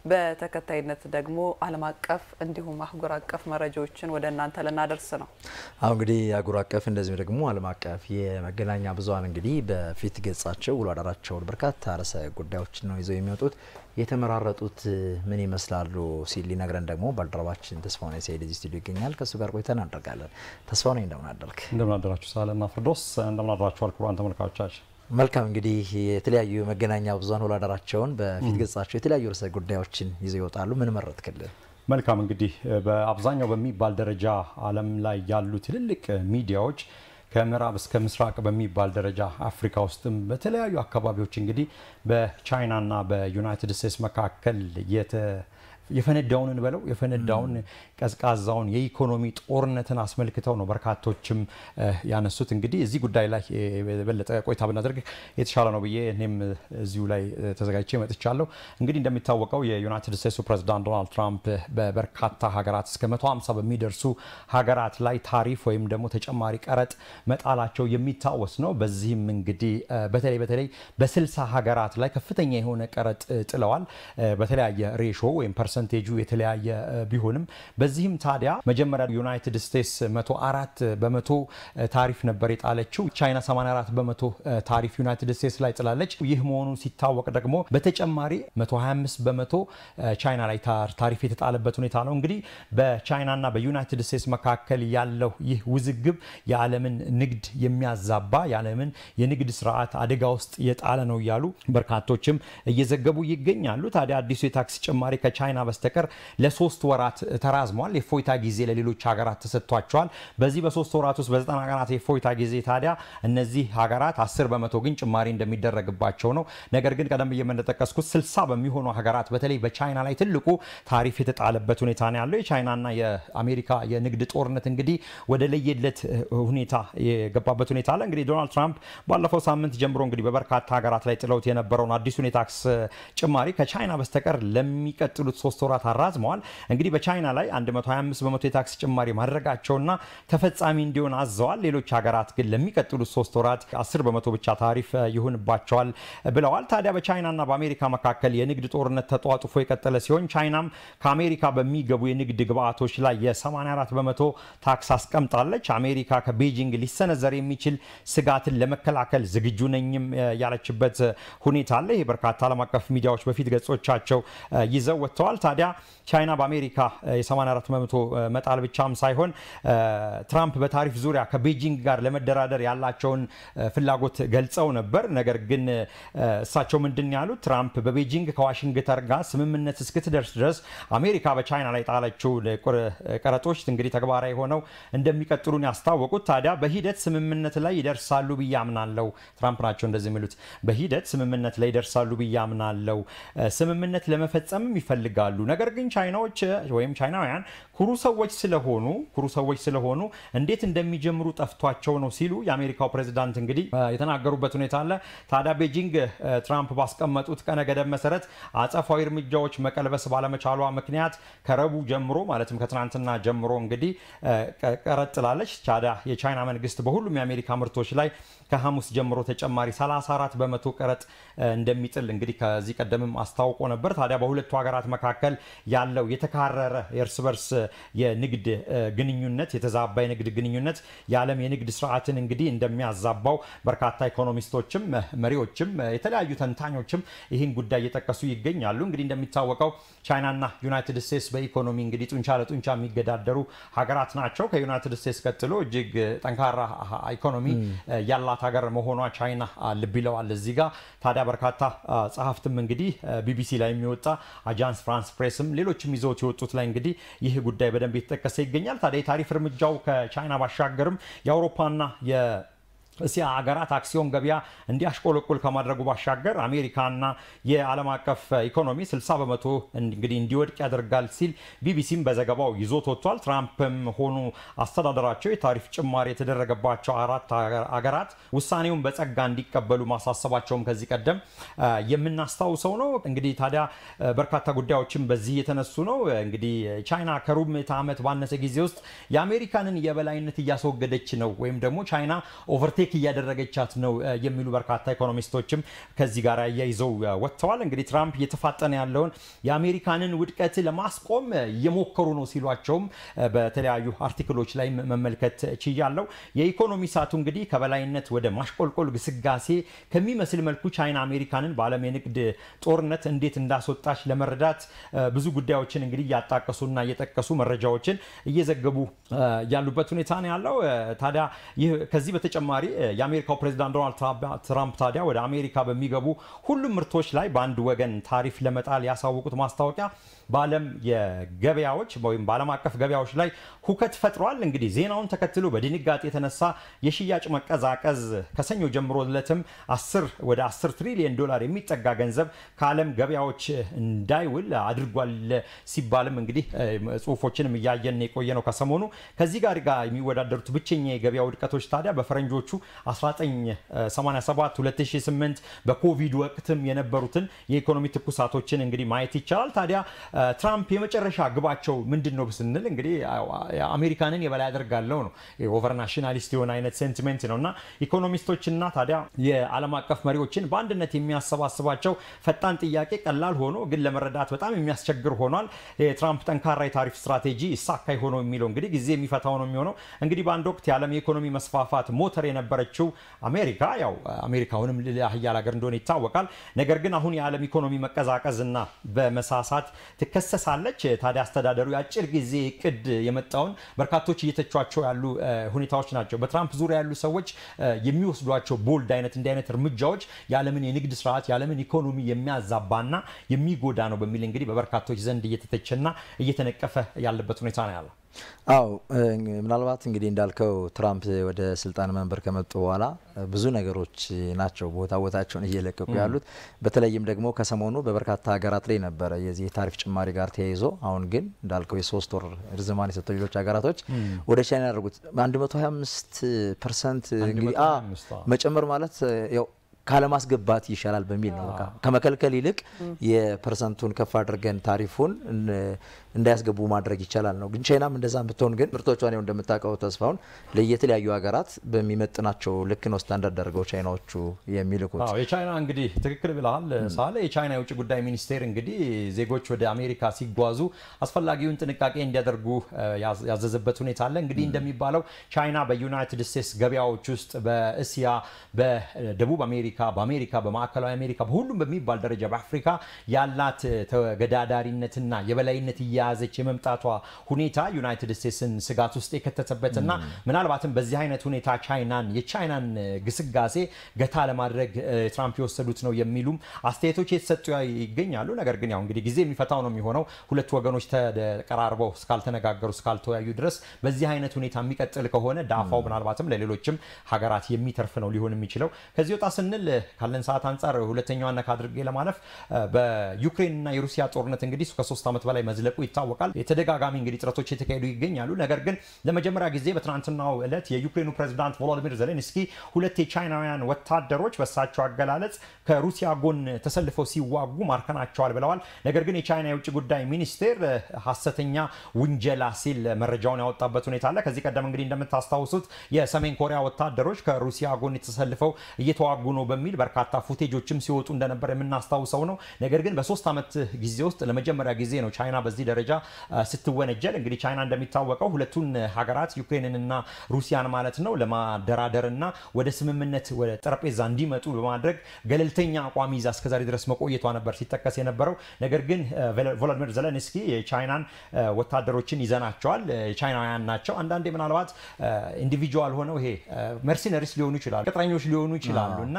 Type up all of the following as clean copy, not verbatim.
በተከታይነት ደግሞ ዓለም አቀፍ እንዲሁም አህጉር አቀፍ መረጃዎችን ወደ እናንተ ለናደርስ ነው። እንግዲህ አህጉር አቀፍ እንደዚህ ደግሞ ዓለም አቀፍ የመገናኛ ብዙሃን እንግዲህ በፊት ገጻቸው ውሎ አዳራቸው በርካታ ርዕሰ ጉዳዮችን ነው ይዘው የሚወጡት። የተመራረጡት ምን ይመስላሉ ሲል ሊነግረን ደግሞ ባልደረባችን ተስፋውን ሰይድ እዚህ ስቱዲዮ ይገኛል። ከሱ ጋር ቆይታ እናደርጋለን። ተስፋውን እንደምን አደርክ? እንደምን አደራችሁ ሳለማ ፍርዶስ፣ እንደምን አደራችሁ አልኩራን ተመልካቾቻችን። መልካም እንግዲህ የተለያዩ መገናኛ ብዙሃን ውሎ አዳራቸውን በፊት ገጻቸው የተለያዩ ርዕሰ ጉዳዮችን ይዘው ይወጣሉ። ምን መረጥክልን? መልካም እንግዲህ በአብዛኛው በሚባል ደረጃ ዓለም ላይ ያሉ ትልልቅ ሚዲያዎች ከምዕራብ እስከ ምስራቅ በሚባል ደረጃ አፍሪካ ውስጥም በተለያዩ አካባቢዎች እንግዲህ በቻይናና በዩናይትድ ስቴትስ መካከል የፈነዳውን ቀዝቃዛውን የኢኮኖሚ ጦርነትን አስመልክተው ነው በርካቶችም ያነሱት። እንግዲህ እዚህ ጉዳይ ላይ በለጠ ቆይታ ብናደርግ የተሻለ ነው ብዬ እኔም እዚሁ ላይ ተዘጋጅቼ መጥቻለሁ። እንግዲህ እንደሚታወቀው የዩናይትድ ስቴትሱ ፕሬዝዳንት ዶናልድ ትራምፕ በበርካታ ሀገራት እስከ 150 በሚደርሱ ሀገራት ላይ ታሪፍ ወይም ደግሞ ተጨማሪ ቀረጥ መጣላቸው የሚታወስ ነው። በዚህም እንግዲህ በተለይ በ60 ሀገራት ላይ ከፍተኛ የሆነ ቀረጥ ጥለዋል። በተለያየ ሬሾ ወይም ፐርሰንቴጁ የተለያየ ቢሆንም በዚህም ታዲያ መጀመሪያ ዩናይትድ ስቴትስ 104 በመቶ ታሪፍ ነበር የጣለችው። ቻይና 84 በመቶ ታሪፍ ዩናይትድ ስቴትስ ላይ ጥላለች። ይህ መሆኑ ሲታወቅ ደግሞ በተጨማሪ 125 በመቶ ቻይና ላይ ታሪፍ የተጣለበት ሁኔታ ነው። እንግዲህ በቻይናና በዩናይትድ ስቴትስ መካከል ያለው ይህ ውዝግብ የዓለምን ንግድ የሚያዛባ የዓለምን የንግድ ስርዓት አደጋ ውስጥ የጣለ ነው እያሉ በርካቶችም እየዘገቡ ይገኛሉ። ታዲያ አዲሱ የታክስ ጭማሪ ከቻይና በስተቀር ለ3 ወራት ተራዝሟል። የፎይታ ጊዜ ለሌሎች ሀገራት ተሰጥቷቸዋል። በዚህ በ3 ወራት ውስጥ በ90 ቀናት የፎይታ ጊዜ ታዲያ እነዚህ ሀገራት 10 በመቶ ግን ጭማሪ እንደሚደረግባቸው ነው። ነገር ግን ቀደም ብዬ እንደጠቀስኩት 60 በሚሆኑ ሀገራት በተለይ በቻይና ላይ ትልቁ ታሪፍ የተጣለበት ሁኔታ ነው ያለው። የቻይናና የአሜሪካ የንግድ ጦርነት እንግዲህ ወደ ለየለት ሁኔታ የገባበት ሁኔታ አለ። እንግዲህ ዶናልድ ትራምፕ ባለፈው ሳምንት ጀምሮ እንግዲህ በበርካታ ሀገራት ላይ ጥለውት የነበረውን አዲሱን የታክስ ጭማሪ ከቻይና በስተቀር ለሚቀጥሉት 3 ወራት አራዝመዋል። እንግዲህ በቻይና ላይ 125 በመቶ የታክስ ጭማሪ ማድረጋቸውና ተፈጻሚ እንዲሆን አዘዋል። ሌሎች ሀገራት ግን ለሚቀጥሉት 3 ወራት 10 በመቶ ብቻ ታሪፍ ይሁንባቸዋል ብለዋል። ታዲያ በቻይናና በአሜሪካ መካከል የንግድ ጦርነት ተጧጡፎ የቀጠለ ሲሆን ቻይናም ከአሜሪካ በሚገቡ የንግድ ግብአቶች ላይ የ84 በመቶ ታክስ አስቀምጣለች። አሜሪካ ከቤጂንግ ሊሰነዘር የሚችል ስጋትን ለመከላከል ዝግጁ ነኝም ያለችበት ሁኔታ አለ። ይህ በርካታ ዓለም አቀፍ ሚዲያዎች በፊት ገጾቻቸው ይዘው ወጥተዋል። ታዲያ ቻይና በአሜሪካ የ84 በመቶ መጣል ብቻም ሳይሆን ትራምፕ በታሪፍ ዙሪያ ከቤጂንግ ጋር ለመደራደር ያላቸውን ፍላጎት ገልጸው ነበር። ነገር ግን እሳቸው ምንድን ያሉት ትራምፕ በቤጂንግ ከዋሽንግተን ጋር ስምምነት እስክትደርስ ድረስ አሜሪካ በቻይና ላይ ጣለችው ቀረጦች እንግዲህ ተግባራዊ ሆነው እንደሚቀጥሉን ያስታወቁት። ታዲያ በሂደት ስምምነት ላይ ይደርሳሉ ብዬ አምናለሁ። ትራምፕ ናቸው እንደዚህ የሚሉት። በሂደት ስምምነት ላይ ይደርሳሉ ብዬ አምናለሁ። ስምምነት ለመፈጸም ይፈልጋሉ። ነገር ግን ቻይናዎች ወይም ቻይናውያን ኩሩ ሰዎች ስለሆኑ እንዴት እንደሚጀምሩ ጠፍቷቸው ነው ሲሉ የአሜሪካው ፕሬዝዳንት እንግዲህ የተናገሩበት ሁኔታ አለ። ታዲያ ቤጂንግ ትራምፕ ባስቀመጡት ቀነ ገደብ መሰረት አጸፋዊ እርምጃዎች መቀልበስ ባለመቻሏ ምክንያት ከረቡዕ ጀምሮ ማለትም ከትናንትና ጀምሮ እንግዲህ ቀረጥ ጥላለች። ታዲያ የቻይና መንግስት በሁሉም የአሜሪካ ምርቶች ላይ ከሐሙስ ጀምሮ ተጨማሪ 34 በመቶ ቀረጥ እንደሚጥል እንግዲህ ከዚህ ቀደምም አስታውቆ ነበር። ታዲያ በሁለቱ ሀገራት መካከል ያለው የተካረረ የእርስ በርስ የንግድ ግንኙነት የተዛባ የንግድ ግንኙነት የዓለም የንግድ ስርዓትን እንግዲህ እንደሚያዛባው በርካታ ኢኮኖሚስቶችም መሪዎችም የተለያዩ ተንታኞችም ይህን ጉዳይ እየጠቀሱ ይገኛሉ። እንግዲህ እንደሚታወቀው ቻይናና ዩናይትድ ስቴትስ በኢኮኖሚ እንግዲህ ጡንቻ ለጡንቻ የሚገዳደሩ ሀገራት ናቸው። ከዩናይትድ ስቴትስ ቀጥሎ እጅግ ጠንካራ ኢኮኖሚ ያላት ሀገር መሆኗ ቻይና ልብ ይለዋል እዚህ ጋር። ታዲያ በርካታ ጸሐፍትም እንግዲህ ቢቢሲ ላይ የሚወጣ አጃንስ ፍራንስ ፕሬስም ሌሎችም ይዘውት የወጡት ላይ እንግዲህ ይህ ጉዳይ በደንብ የተጠቀሰ ይገኛል። ታዲያ የታሪፍ እርምጃው ከቻይና ባሻገርም የአውሮፓና እስያ ሀገራት አክሲዮን ገበያ እንዲያሽቆለቁል ከማድረጉ ባሻገር አሜሪካና የዓለም አቀፍ ኢኮኖሚ 60 በመቶ እንግዲህ እንዲወድቅ ያደርጋል ሲል ቢቢሲም በዘገባው ይዞት ወጥቷል። ትራምፕም ሆኑ አስተዳደራቸው የታሪፍ ጭማሪ የተደረገባቸው 4 ሀገራት ውሳኔውን በጸጋ እንዲቀበሉ ማሳሰባቸውም ከዚህ ቀደም የምናስታውሰው ነው። እንግዲህ ታዲያ በርካታ ጉዳዮችም በዚህ የተነሱ ነው። እንግዲህ ቻይና ከሩብ ምዕተ ዓመት ባነሰ ጊዜ ውስጥ የአሜሪካንን የበላይነት እያስወገደች ነው ወይም ደግሞ ቻይና ኦቨርቴክ ኦቨርቴክ እያደረገቻት ነው የሚሉ በርካታ ኢኮኖሚስቶችም ከዚህ ጋር ያይዘው ወጥተዋል። እንግዲህ ትራምፕ እየተፋጠነ ያለውን የአሜሪካንን ውድቀት ለማስቆም እየሞከሩ ነው ሲሏቸውም በተለያዩ አርቲክሎች ላይ መመልከት ችያለሁ። የኢኮኖሚ ሳቱ እንግዲህ ከበላይነት ወደ ማሽቆልቆል ግስጋሴ ከሚመስል መልኩ ቻይና አሜሪካንን በዓለም የንግድ ጦርነት እንዴት እንዳስወጣች ለመረዳት ብዙ ጉዳዮችን እንግዲህ እያጣቀሱና እየጠቀሱ መረጃዎችን እየዘገቡ ያሉበት ሁኔታ ነው ያለው። ታዲያ ከዚህ በተጨማሪ የአሜሪካው ፕሬዝዳንት ዶናልድ ትራምፕ ታዲያ ወደ አሜሪካ በሚገቡ ሁሉም ምርቶች ላይ በአንድ ወገን ታሪፍ ለመጣል ያሳወቁት ማስታወቂያ በዓለም የገበያዎች ወይም በዓለም አቀፍ ገበያዎች ላይ ሁከት ፈጥሯል። እንግዲህ ዜናውን ተከትሎ በድንጋጤ የተነሳ የሽያጭ መቀዛቀዝ ከሰኞ ጀምሮለትም ወደ 10 ትሪሊዮን ዶላር የሚጠጋ ገንዘብ ከዓለም ገበያዎች እንዳይውል አድርጓል ሲባልም እንግዲህ ጽሁፎችንም እያየን የቆየ ነው ከሰሞኑ። ከዚህ ጋር የሚወዳደሩት ብቸኛ የገበያ ውድቀቶች ታዲያ በፈረንጆቹ 1987 2008 በኮቪድ ወቅትም የነበሩትን የኢኮኖሚ ትኩሳቶችን እንግዲህ ማየት ይቻላል። ታዲያ ትራምፕ የመጨረሻ ግባቸው ምንድነው ስንል እንግዲህ አሜሪካንን የበላይ አደርጋለሁ ነው። ኦቨር ናሽናሊስት የሆነ አይነት ሴንቲሜንት ነውና ኢኮኖሚስቶችና ታዲያ የዓለም አቀፍ መሪዎችን በአንድነት የሚያሰባስባቸው ፈጣን ጥያቄ ቀላል ሆኖ ግን ለመረዳት በጣም የሚያስቸግር ሆኗል። የትራምፕ ጠንካራ የታሪፍ ስትራቴጂ ይሳካይ ሆኖ የሚለው እንግዲህ ጊዜ የሚፈታው ነው የሚሆነው። እንግዲህ በአንድ ወቅት የዓለም የኢኮኖሚ መስፋፋት ሞተር የነበረችው አሜሪካ አሜሪካውንም ሀያል ሀገር እንደሆነ ይታወቃል። ነገር ግን አሁን የዓለም ኢኮኖሚ መቀዛቀዝና በመሳሳት ትከሰሳለች። ታዲያ አስተዳደሩ የአጭር ጊዜ እቅድ የመጣውን በርካቶች እየተቿቸው ያሉ ሁኔታዎች ናቸው። በትራምፕ ዙሪያ ያሉ ሰዎች የሚወስዷቸው ቦልድ እንዲህ አይነት እርምጃዎች የዓለምን የንግድ ስርዓት የዓለምን ኢኮኖሚ የሚያዛባና የሚጎዳ ነው በሚል እንግዲህ በበርካቶች ዘንድ እየተተቸና እየተነቀፈ ያለበት ሁኔታ ነው ያለው። አው ምናልባት እንግዲህ እንዳልከው ትራምፕ ወደ ስልጣን መንበር ከመጡ በኋላ ብዙ ነገሮች ናቸው ቦታቸውን እየለቀቁ ያሉት። በተለይም ደግሞ ከሰሞኑ በበርካታ ሀገራት ላይ ነበረ የዚህ ታሪፍ ጭማሪ ጋር ተያይዞ አሁን ግን እንዳልከው የ3 ወር ርዝማኔ የሰጠው ሌሎች ሀገራቶች ወደ ቻይና ያደረጉት 125% እንግዲህ መጨመር ማለት ያው ካለማስገባት ይሻላል በሚል ነው። በቃ ከመከልከል ይልቅ የፐርሰንቱን ከፍ አድርገን ታሪፉን እንዳያስገቡ ማድረግ ይቻላል ነው። ግን ቻይናም እንደዛም ብትሆን ግን ምርቶቿን እንደምታውቀው ተስፋውን ለየተለያዩ ሀገራት በሚመጥናቸው ልክ ነው ስታንዳርድ አድርገው ቻይናዎቹ የሚልኩት። የቻይና እንግዲህ ትክክል ብለሃል ሳለ የቻይና የውጭ ጉዳይ ሚኒስቴር እንግዲህ ዜጎች ወደ አሜሪካ ሲጓዙ አስፈላጊውን ጥንቃቄ እንዲያደርጉ ያዘዘበት ሁኔታ አለ። እንግዲህ እንደሚባለው ቻይና በዩናይትድ ስቴትስ ገበያዎች ውስጥ በእስያ በደቡብ አሜሪካ በአሜሪካ በማዕከላዊ አሜሪካ በሁሉም በሚባል ደረጃ በአፍሪካ ያላት ተገዳዳሪነትና የበላይነት እያያዘች የመምጣቷ ሁኔታ ዩናይትድ ስቴትስን ስጋት ውስጥ የከተተበትና ምናልባትም በዚህ አይነት ሁኔታ የቻይናን ግስጋሴ ገታ ለማድረግ ትራምፕ የወሰዱት ነው የሚሉም አስተያየቶች የተሰጡ ይገኛሉ። ነገር ግን ያው እንግዲህ ጊዜ የሚፈታው ነው የሚሆነው። ሁለቱ ወገኖች ተቀራርበው እስካልተነጋገሩ እስካልተወያዩ ድረስ በዚህ አይነት ሁኔታ የሚቀጥል ከሆነ ዳፋው ምናልባትም ለሌሎችም ሀገራት የሚተርፍ ነው ሊሆን የሚችለው። ከዚህ ወጣ ስንል ካለን ሰዓት አንፃር ሁለተኛዋን አድርጌ ለማለፍ በዩክሬንና የሩሲያ ጦርነት እንግዲህ ከ3 ዓመት በላይ መዝለቁ ይታወቃል። የተደጋጋሚ እንግዲህ ጥረቶች የተካሄዱ ይገኛሉ። ነገር ግን ለመጀመሪያ ጊዜ በትናንትናው ዕለት የዩክሬኑ ፕሬዝዳንት ቮሎዲሚር ዜሌንስኪ ሁለት የቻይናውያን ወታደሮች በሳቸው አገላለጽ ከሩሲያ ጎን ተሰልፈው ሲዋጉ ማርከናቸዋል ብለዋል። ነገር ግን የቻይና የውጭ ጉዳይ ሚኒስቴር ሐሰተኛ ውንጀላ ሲል መረጃውን ያወጣበት ሁኔታ አለ። ከዚህ ቀደም እንግዲህ እንደምታስታውሱት የሰሜን ኮሪያ ወታደሮች ከሩሲያ ጎን ተሰልፈው እየተዋጉ ነው በሚል በርካታ ፉቴጆችም ሲወጡ እንደነበር የምናስታውሰው ነው። ነገር ግን በ3 ዓመት ጊዜ ውስጥ ለመጀመሪያ ጊዜ ነው ቻይና በዚህ ደረጃ ስትወነጀል። እንግዲህ ቻይና እንደሚታወቀው ሁለቱን ሀገራት ዩክሬንንና ሩሲያን ማለት ነው ለማደራደርና ወደ ስምምነት ወደ ጠረጴዛ እንዲመጡ በማድረግ ገለልተኛ አቋም ይዛ እስከዛሬ ድረስ መቆየቷ ነበር ሲጠቀስ የነበረው። ነገር ግን ቮሎዲሚር ዜሌንስኪ የቻይናን ወታደሮችን ይዘናቸዋል፣ ቻይናውያን ናቸው፣ አንዳንዴ ምናልባት ኢንዲቪጁዋል ሆነው ይሄ መርሲነሪስ ሊሆኑ ይችላሉ፣ ቅጥረኞች ሊሆኑ ይችላሉና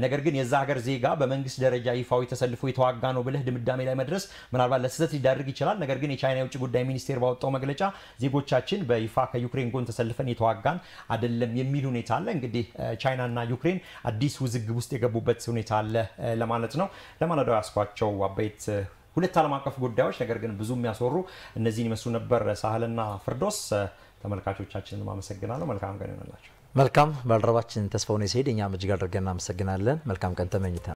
ነገር ግን የዛ ሀገር ዜጋ በመንግስት ደረጃ ይፋዊ ተሰልፎ የተዋጋ ነው ብለህ ድምዳሜ ላይ መድረስ ምናልባት ለስህተት ሊዳርግ ይችላል። ነገር ግን የቻይና የውጭ ጉዳይ ሚኒስቴር ባወጣው መግለጫ ዜጎቻችን በይፋ ከዩክሬን ጎን ተሰልፈን የተዋጋን አይደለም የሚል ሁኔታ አለ። እንግዲህ ቻይናና ዩክሬን አዲስ ውዝግብ ውስጥ የገቡበት ሁኔታ አለ ለማለት ነው። ለማለዳው ያስኳቸው አበይት ሁለት ዓለም አቀፍ ጉዳዮች ነገር ግን ብዙ የሚያስወሩ እነዚህን ይመስሉ ነበር። ሳህልና ፍርዶስ ተመልካቾቻችንን አመሰግናለሁ። መልካም ቀን ይሁንላችሁ። መልካም ባልደረባችን ተስፋውን ሲሄድ እኛም እጅግ አድርገን እናመሰግናለን። መልካም ቀን ተመኝተናል።